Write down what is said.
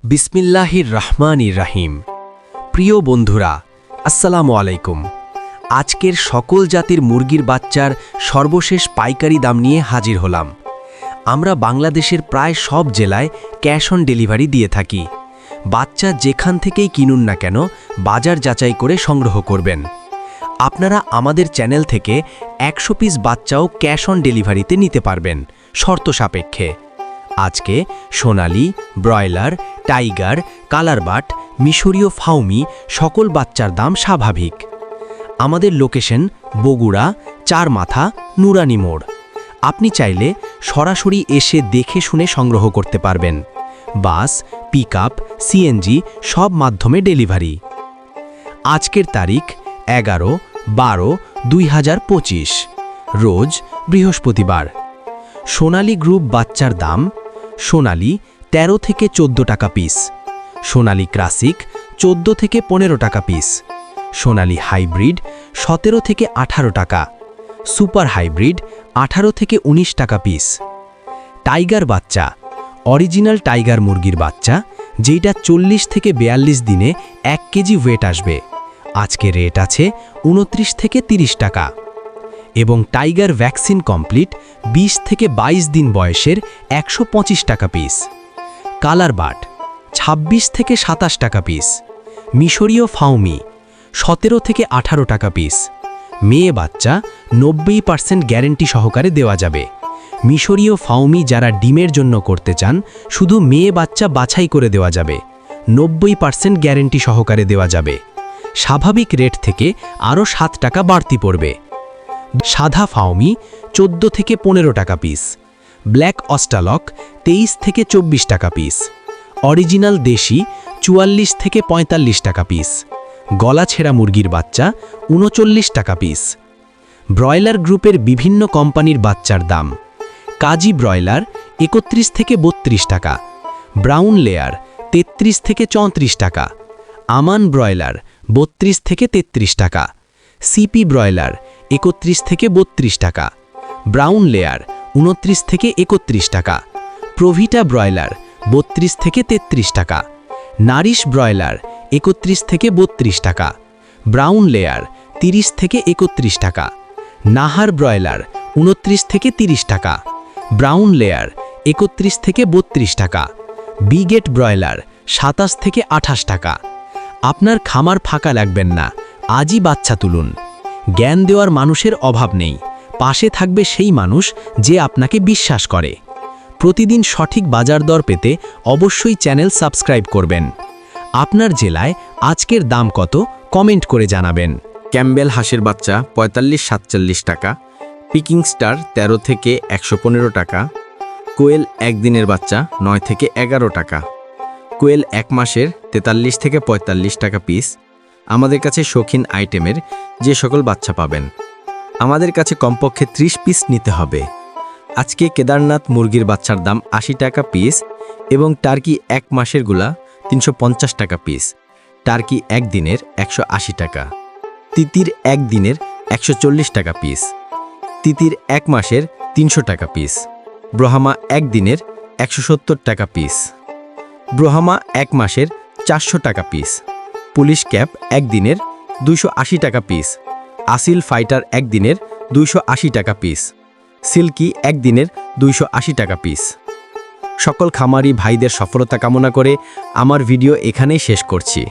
বিসমিল্লাহির রহমানির রাহিম। প্রিয় বন্ধুরা, আসসালামু আলাইকুম। আজকের সকল জাতির মুরগির বাচ্চার সর্বশেষ পাইকারি দাম নিয়ে হাজির হলাম। আমরা বাংলাদেশের প্রায় সব জেলায় ক্যাশ অন ডেলিভারি দিয়ে থাকি। বাচ্চা যেখান থেকেই কিনুন না কেন, বাজার যাচাই করে সংগ্রহ করবেন। আপনারা আমাদের চ্যানেল থেকে 100 পিস বাচ্চাও ক্যাশ অন ডেলিভারিতে নিতে পারবেন, শর্ত সাপেক্ষে। আজকে সোনালী, ব্রয়লার, টাইগার, কালারবাট, মিশরীয় ফাউমি সকল বাচ্চার দাম স্বাভাবিক। আমাদের লোকেশন বগুড়া, চারমাথা, নুরানি মোড়। আপনি চাইলে সরাসরি এসে দেখে শুনে সংগ্রহ করতে পারবেন। বাস, পিকআপ, সিএনজি সব মাধ্যমে ডেলিভারি। আজকের তারিখ 11-12-2025, রোজ বৃহস্পতিবার। সোনালী গ্রুপ বাচ্চার দাম: সোনালী 13 থেকে 14 টাকা পিস, সোনালী ক্লাসিক 14 থেকে 15 টাকা পিস, সোনালী হাইব্রিড 17 থেকে 18 টাকা, সুপার হাইব্রিড 18 থেকে 19 টাকা পিস। টাইগার বাচ্চা: অরিজিনাল টাইগার মুরগির বাচ্চা, যেটা 40 থেকে 42 দিনে 1 কেজি ওয়েট আসবে। আজকে রেট আছে 29 থেকে 30 টাকা। এবং টাইগার ভ্যাকসিন কমপ্লিট 20 থেকে 22 দিন বয়সের 125 টাকা পিস। কালারবাট 26 থেকে 27 টাকা পিস। মিশরীয় ফাউমি 17 থেকে 18 টাকা পিস। মেয়ে বাচ্চা 90% গ্যারেন্টি সহকারে দেওয়া যাবে। মিশরীয় ফাউমি যারা ডিমের জন্য করতে চান, শুধু মেয়ে বাচ্চা বাছাই করে দেওয়া যাবে, 90% গ্যারেন্টি সহকারে দেওয়া যাবে। স্বাভাবিক রেট থেকে আরও 7 টাকা বাড়তি পড়বে। সাদা ফাউমি 14 থেকে 15 টাকা পিস। ব্ল্যাক অস্টালক 23 থেকে 24 টাকা পিস। অরিজিনাল দেশি 44 থেকে 45 টাকা পিস। গলা ছেঁড়া মুরগির বাচ্চা 39 টাকা পিস। ব্রয়লার গ্রুপের বিভিন্ন কোম্পানির বাচ্চার দাম: কাজী ব্রয়লার 31 থেকে 32 টাকা, ব্রাউন লেয়ার 33 থেকে 34 টাকা, আমান ব্রয়লার 32 থেকে 33 টাকা, সিপি ব্রয়লার 31 থেকে 32 টাকা, ব্রাউন লেয়ার 29 থেকে 31 টাকা, প্রভিটা ব্রয়লার 32 থেকে 33 টাকা, নারিশ ব্রয়লার 31 থেকে 32 টাকা, ব্রাউন লেয়ার 30 থেকে 31 টাকা, নাহার ব্রয়লার 29 থেকে 30 টাকা, ব্রাউন লেয়ার 31 থেকে 32 টাকা, বিগেট ব্রয়লার 27 থেকে 28 টাকা। আপনার খামার ফাঁকা রাখবেন না, আজই বাচ্চা তুলুন। জ্ঞান দেওয়ার মানুষের অভাব নেই, পাশে থাকবে সেই মানুষ যে আপনাকে বিশ্বাস করে। প্রতিদিন সঠিক বাজার দর পেতে অবশ্যই চ্যানেল সাবস্ক্রাইব করবেন। আপনার জেলায় আজকের দাম কত কমেন্ট করে জানাবেন। ক্যাম্বেল হাঁসের বাচ্চা 45-47 টাকা, পিকিং স্টার 13 থেকে 115 টাকা, কোয়েল একদিনের বাচ্চা 9 থেকে 11 টাকা, কোয়েল 1 মাসের 43 থেকে 45 টাকা পিস। আমাদের কাছে শৌখিন আইটেমের যে সকল বাচ্চা পাবেন। আমাদের কাছে কমপক্ষে 30 পিস নিতে হবে। আজকে কেদারনাথ মুরগির বাচ্চার দাম 80 টাকা পিস এবং টার্কি 1 মাসেরগুলা 350 টাকা পিস, টার্কি একদিনের 180 টাকা, তিতির একদিনের 140 টাকা পিস, তিতির 1 মাসের 300 টাকা পিস, ব্রহ্মা একদিনের 170 টাকা পিস, ব্রহ্মা 1 মাসের 400 টাকা পিস, পুলিশ ক্যাপ একদিনের 280 টাকা পিস, আসিল ফাইটার একদিনের 280 টাকা পিস, সিল্কি একদিনের 280 টাকা পিস। সকল খামারি ভাইদের সফলতা কামনা করে আমার ভিডিও এখানেই শেষ করছি।